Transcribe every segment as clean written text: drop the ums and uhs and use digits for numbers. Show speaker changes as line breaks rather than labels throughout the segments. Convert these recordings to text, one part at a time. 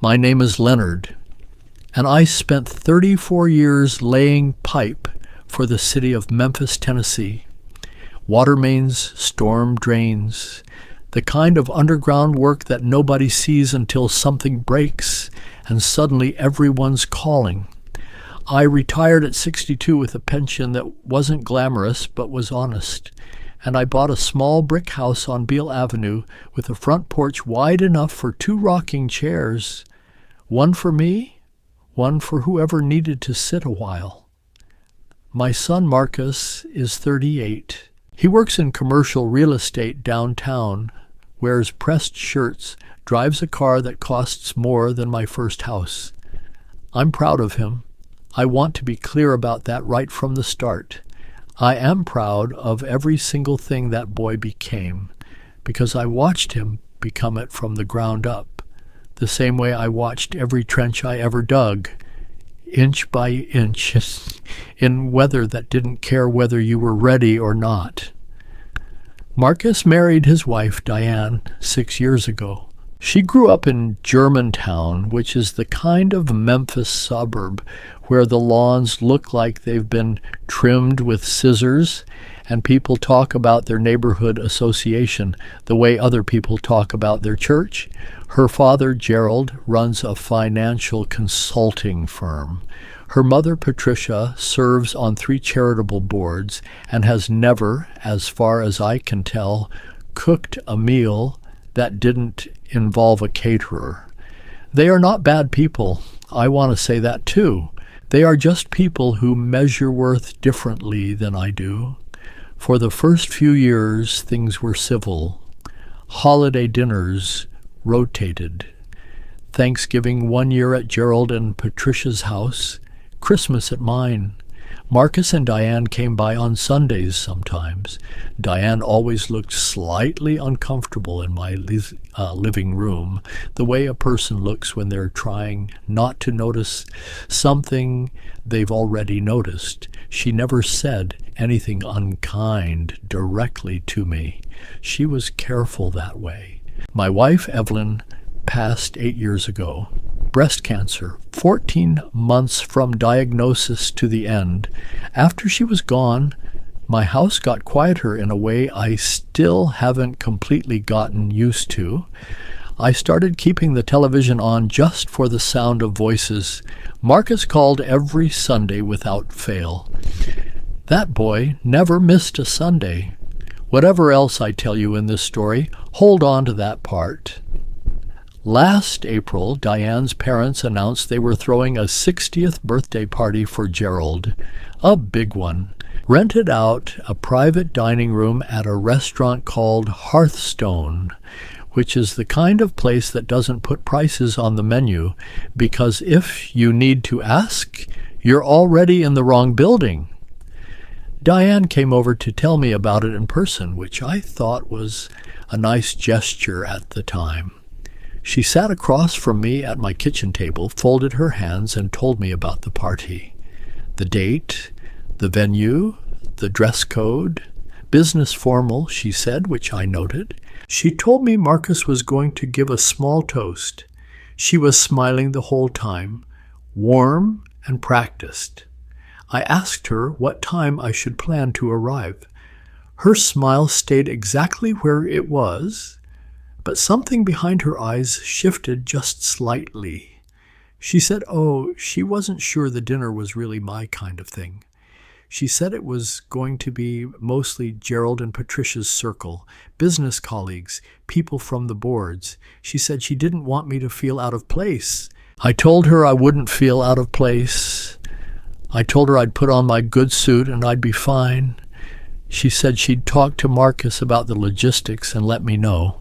My name is Leonard, and I spent 34 years laying pipe for the city of Memphis, Tennessee. Water mains, storm drains, the kind of underground work that nobody sees until something breaks and suddenly everyone's calling. I retired at 62 with a pension that wasn't glamorous but was honest, and I bought a small brick house on Beale Avenue with a front porch wide enough for 2 rocking chairs, one for me, one for whoever needed to sit a while. My son Marcus is 38. He works in commercial real estate downtown, wears pressed shirts, drives a car that costs more than my first house. I'm proud of him. I want to be clear about that right from the start. I am proud of every single thing that boy became, because I watched him become it from the ground up, the same way I watched every trench I ever dug, inch by inch, in weather that didn't care whether you were ready or not. Marcus married his wife, Diane, 6 years ago. She grew up in Germantown, which is the kind of Memphis suburb where the lawns look like they've been trimmed with scissors, and people talk about their neighborhood association the way other people talk about their church. Her father, Gerald, runs a financial consulting firm. Her mother, Patricia, serves on 3 charitable boards and has never, as far as I can tell, cooked a meal that didn't involve a caterer. They are not bad people. I want to say that too. They are just people who measure worth differently than I do. For the first few years, things were civil. Holiday dinners rotated. Thanksgiving one year at Gerald and Patricia's house, Christmas at mine. Marcus and Diane came by on Sundays sometimes. Diane always looked slightly uncomfortable in my living room, the way a person looks when they're trying not to notice something they've already noticed. She never said anything unkind directly to me. She was careful that way. My wife, Evelyn, passed 8 years ago. Breast cancer, 14 months from diagnosis to the end. After she was gone, my house got quieter in a way I still haven't completely gotten used to. I started keeping the television on just for the sound of voices. Marcus called every Sunday without fail. That boy never missed a Sunday. Whatever else I tell you in this story, hold on to that part. Last April, Diane's parents announced they were throwing a 60th birthday party for Gerald, a big one. Rented out a private dining room at a restaurant called Hearthstone, which is the kind of place that doesn't put prices on the menu, because if you need to ask, you're already in the wrong building. Diane came over to tell me about it in person, which I thought was a nice gesture at the time. She sat across from me at my kitchen table, folded her hands, and told me about the party. The date, the venue, the dress code. Business formal, she said, which I noted. She told me Marcus was going to give a small toast. She was smiling the whole time, warm and practiced. I asked her what time I should plan to arrive. Her smile stayed exactly where it was, but something behind her eyes shifted just slightly. She said, she wasn't sure the dinner was really my kind of thing. She said it was going to be mostly Gerald and Patricia's circle, business colleagues, people from the boards. She said she didn't want me to feel out of place. I told her I wouldn't feel out of place. I told her I'd put on my good suit and I'd be fine. She said she'd talk to Marcus about the logistics and let me know.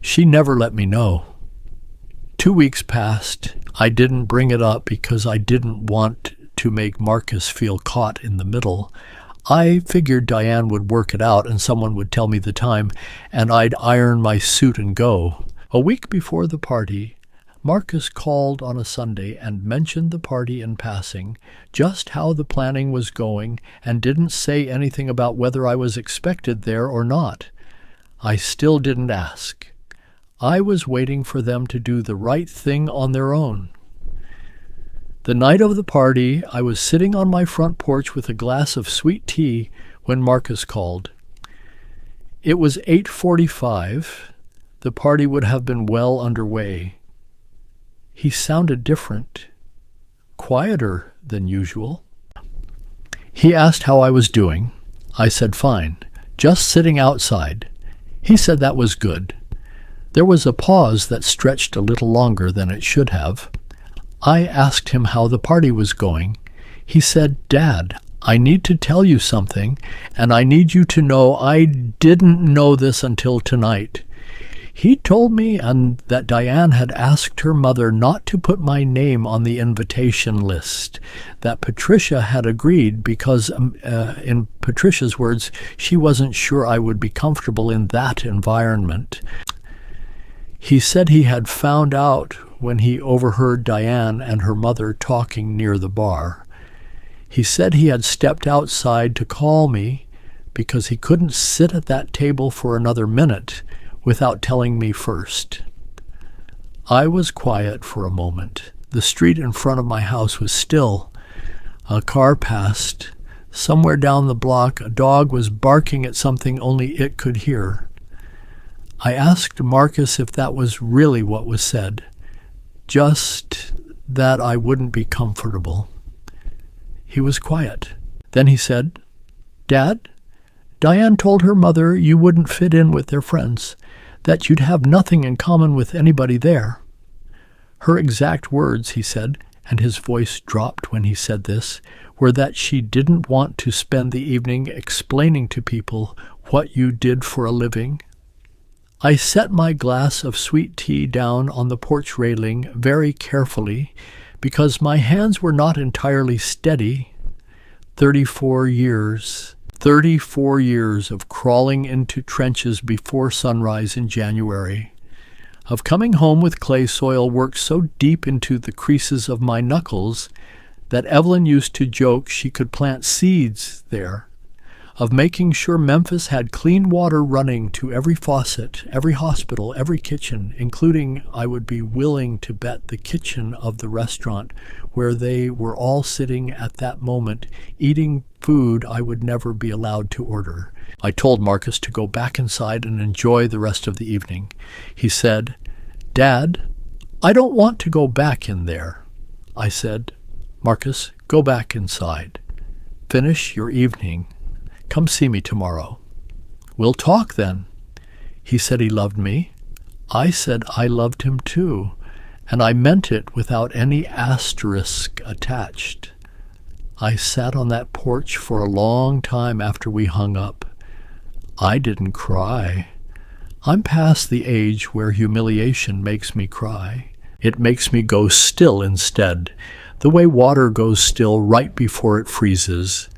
She never let me know. 2 weeks passed. I didn't bring it up because I didn't want to make Marcus feel caught in the middle. I figured Diane would work it out and someone would tell me the time and I'd iron my suit and go. A week before the party, Marcus called on a Sunday and mentioned the party in passing, just how the planning was going, and didn't say anything about whether I was expected there or not. I still didn't ask. I was waiting for them to do the right thing on their own. The night of the party, I was sitting on my front porch with a glass of sweet tea when Marcus called. It was 8:45. The party would have been well underway. He sounded different, quieter than usual. He asked how I was doing. I said fine, just sitting outside. He said that was good. There was a pause that stretched a little longer than it should have. I asked him how the party was going. He said, "Dad, I need to tell you something, and I need you to know I didn't know this until tonight." He told me that Diane had asked her mother not to put my name on the invitation list, that Patricia had agreed because, in Patricia's words, she wasn't sure I would be comfortable in that environment. He said he had found out when he overheard Diane and her mother talking near the bar. He said he had stepped outside to call me because he couldn't sit at that table for another minute without telling me first. I was quiet for a moment. The street in front of my house was still. A car passed. Somewhere down the block, a dog was barking at something only it could hear. I asked Marcus if that was really what was said, just that I wouldn't be comfortable. He was quiet. Then he said, "Dad, Diane told her mother you wouldn't fit in with their friends, that you'd have nothing in common with anybody there." Her exact words, he said, and his voice dropped when he said this, were that she didn't want to spend the evening explaining to people what you did for a living. I set my glass of sweet tea down on the porch railing very carefully because my hands were not entirely steady. 34 years of crawling into trenches before sunrise in January, of coming home with clay soil worked so deep into the creases of my knuckles that Evelyn used to joke she could plant seeds there, of making sure Memphis had clean water running to every faucet, every hospital, every kitchen, including, I would be willing to bet, the kitchen of the restaurant where they were all sitting at that moment, eating food I would never be allowed to order. I told Marcus to go back inside and enjoy the rest of the evening. He said, "Dad, I don't want to go back in there." I said, "Marcus, go back inside. Finish your evening. Come see me tomorrow. We'll talk then." He said he loved me. I said I loved him too, and I meant it without any asterisk attached. I sat on that porch for a long time after we hung up. I didn't cry. I'm past the age where humiliation makes me cry. It makes me go still instead, the way water goes still right before it freezes.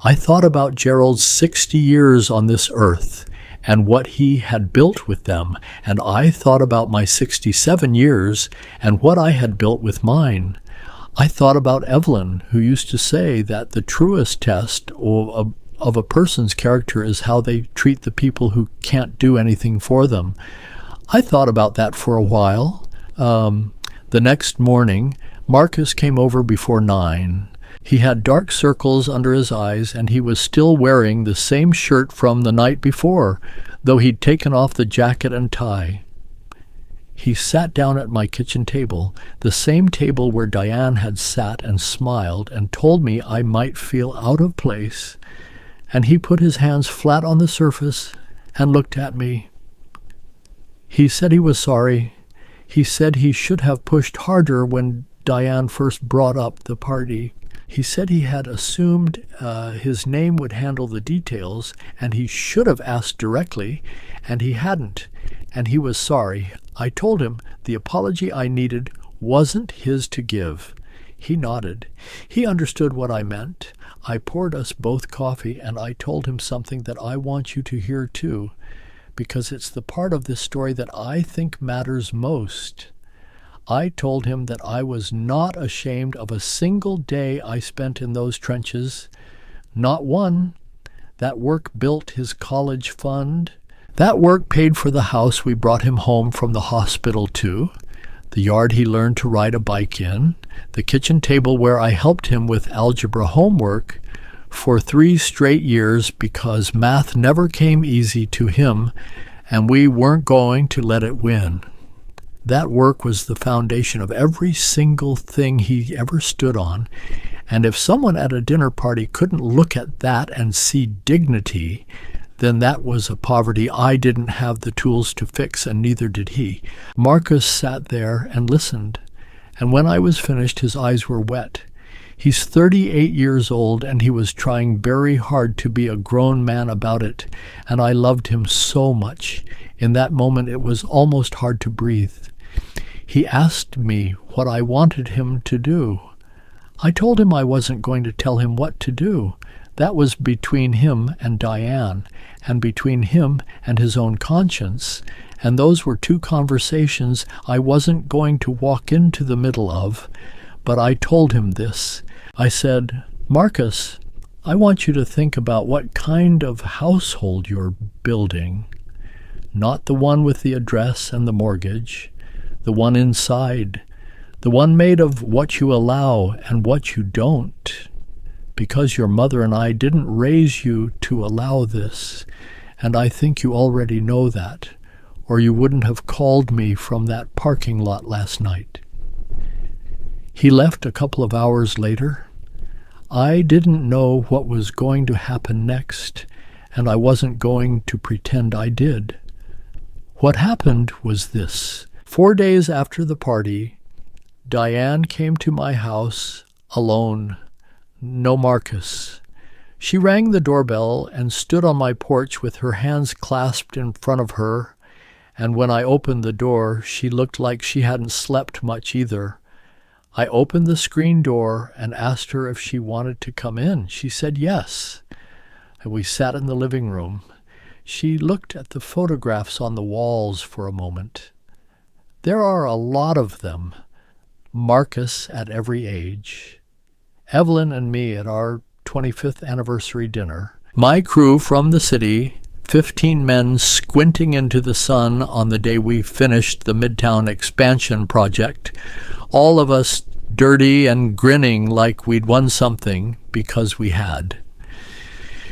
I thought about Gerald's 60 years on this earth and what he had built with them, and I thought about my 67 years and what I had built with mine. I thought about Evelyn, who used to say that the truest test of a person's character is how they treat the people who can't do anything for them. I thought about that for a while. The next morning, Marcus came over before 9. He had dark circles under his eyes, and he was still wearing the same shirt from the night before, though he'd taken off the jacket and tie. He sat down at my kitchen table, the same table where Diane had sat and smiled and told me I might feel out of place, and he put his hands flat on the surface and looked at me. He said he was sorry. He said he should have pushed harder when Diane first brought up the party. He said he had assumed his name would handle the details, and he should have asked directly, and he hadn't, and he was sorry. I told him the apology I needed wasn't his to give. He nodded. He understood what I meant. I poured us both coffee, and I told him something that I want you to hear too, because it's the part of this story that I think matters most. I told him that I was not ashamed of a single day I spent in those trenches, not one. That work built his college fund. That work paid for the house we brought him home from the hospital to, the yard he learned to ride a bike in, the kitchen table where I helped him with algebra homework for 3 straight years because math never came easy to him and we weren't going to let it win. That work was the foundation of every single thing he ever stood on, and if someone at a dinner party couldn't look at that and see dignity, then that was a poverty I didn't have the tools to fix, and neither did he. Marcus sat there and listened, and when I was finished, his eyes were wet. He's 38 years old, and he was trying very hard to be a grown man about it, and I loved him so much. In that moment, it was almost hard to breathe. He asked me what I wanted him to do. I told him I wasn't going to tell him what to do. That was between him and Diane, and between him and his own conscience, and those were 2 conversations I wasn't going to walk into the middle of, but I told him this. I said, "Marcus, I want you to think about what kind of household you're building. Not the one with the address and the mortgage, the one inside, the one made of what you allow and what you don't. Because your mother and I didn't raise you to allow this, and I think you already know that, or you wouldn't have called me from that parking lot last night." He left a couple of hours later. I didn't know what was going to happen next, and I wasn't going to pretend I did. What happened was this. 4 days after the party, Diane came to my house alone. No Marcus. She rang the doorbell and stood on my porch with her hands clasped in front of her, and when I opened the door, she looked like she hadn't slept much either. I opened the screen door and asked her if she wanted to come in. She said yes, and we sat in the living room. She looked at the photographs on the walls for a moment. There are a lot of them. Marcus at every age. Evelyn and me at our 25th anniversary dinner. My crew from the city, 15 men squinting into the sun on the day we finished the Midtown expansion project. All of us dirty and grinning like we'd won something because we had.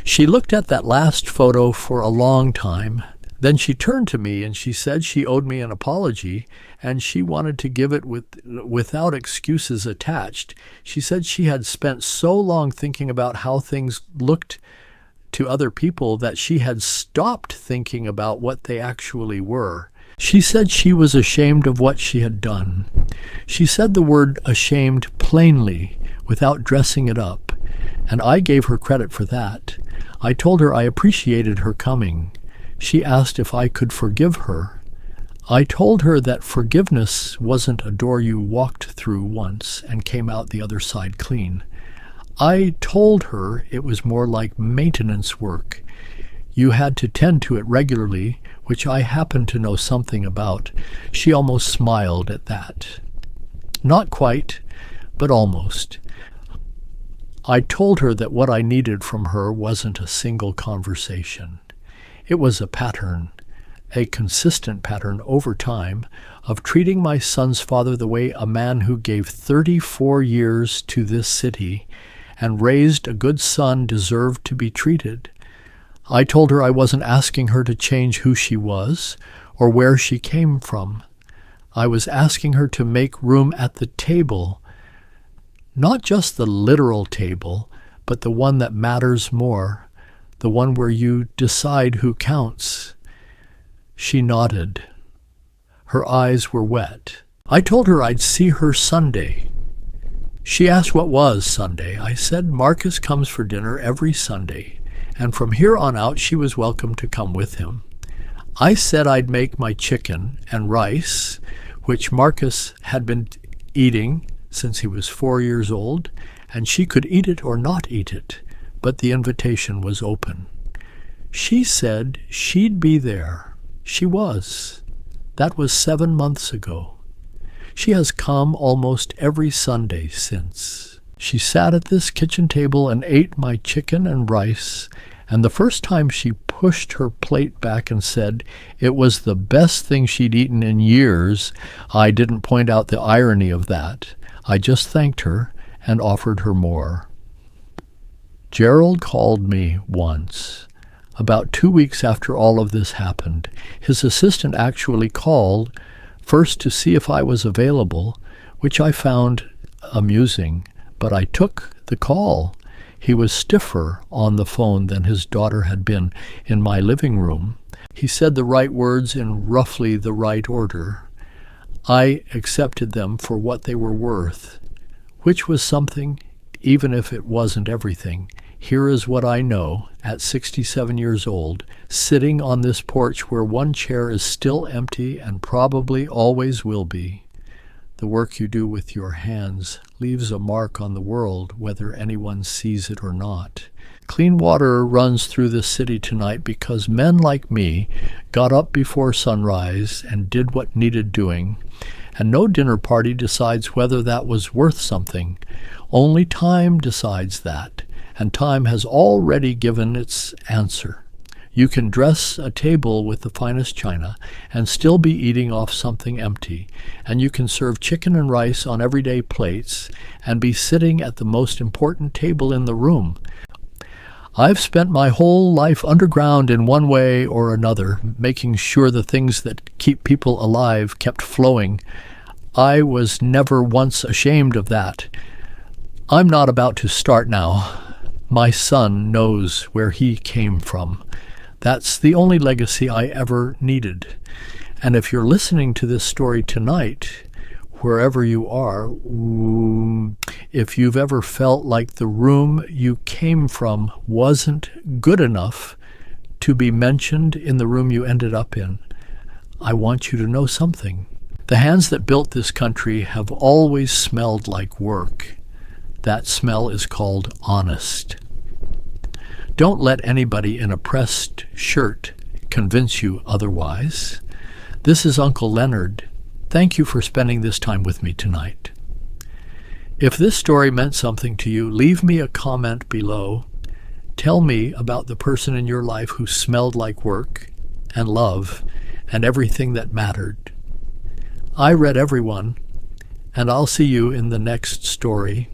She looked at that last photo for a long time. Then she turned to me and she said she owed me an apology, and she wanted to give it without excuses attached. She said she had spent so long thinking about how things looked to other people that she had stopped thinking about what they actually were. She said she was ashamed of what she had done. She said the word ashamed plainly, without dressing it up, and I gave her credit for that. I told her I appreciated her coming. She asked if I could forgive her. I told her that forgiveness wasn't a door you walked through once and came out the other side clean. I told her it was more like maintenance work. You had to tend to it regularly, which I happened to know something about. She almost smiled at that. Not quite, but almost. I told her that what I needed from her wasn't a single conversation. It was a pattern, a consistent pattern over time, of treating my son's father the way a man who gave 34 years to this city and raised a good son deserved to be treated. I told her I wasn't asking her to change who she was or where she came from. I was asking her to make room at the table, not just the literal table, but the one that matters more, the one where you decide who counts. She nodded. Her eyes were wet. I told her I'd see her Sunday. She asked what was Sunday. I said Marcus comes for dinner every Sunday, and from here on out she was welcome to come with him. I said I'd make my chicken and rice, which Marcus had been eating since he was 4 years old, and she could eat it or not eat it, but the invitation was open. She said she'd be there. She was. That was 7 months ago. She has come almost every Sunday since. She sat at this kitchen table and ate my chicken and rice And the first time she pushed her plate back and said it was the best thing she'd eaten in years, I didn't point out the irony of that. I just thanked her and offered her more. Gerald called me once. About 2 weeks after all of this happened, his assistant actually called, first to see if I was available, which I found amusing, but I took the call. He was stiffer on the phone than his daughter had been in my living room. He said the right words in roughly the right order. I accepted them for what they were worth, which was something, even if it wasn't everything. Here is what I know at 67 years old, sitting on this porch where one chair is still empty and probably always will be. The work you do with your hands leaves a mark on the world, whether anyone sees it or not. Clean water runs through the city tonight because men like me got up before sunrise and did what needed doing, and no dinner party decides whether that was worth something. Only time decides that, and time has already given its answer. You can dress a table with the finest china and still be eating off something empty, and you can serve chicken and rice on everyday plates and be sitting at the most important table in the room. I've spent my whole life underground in one way or another, making sure the things that keep people alive kept flowing. I was never once ashamed of that. I'm not about to start now. My son knows where he came from. That's the only legacy I ever needed. And if you're listening to this story tonight, wherever you are, if you've ever felt like the room you came from wasn't good enough to be mentioned in the room you ended up in, I want you to know something. The hands that built this country have always smelled like work. That smell is called honest. Don't let anybody in a pressed shirt convince you otherwise. This is Uncle Leonard. Thank you for spending this time with me tonight. If this story meant something to you, leave me a comment below. Tell me about the person in your life who smelled like work and love and everything that mattered. I read everyone, and I'll see you in the next story.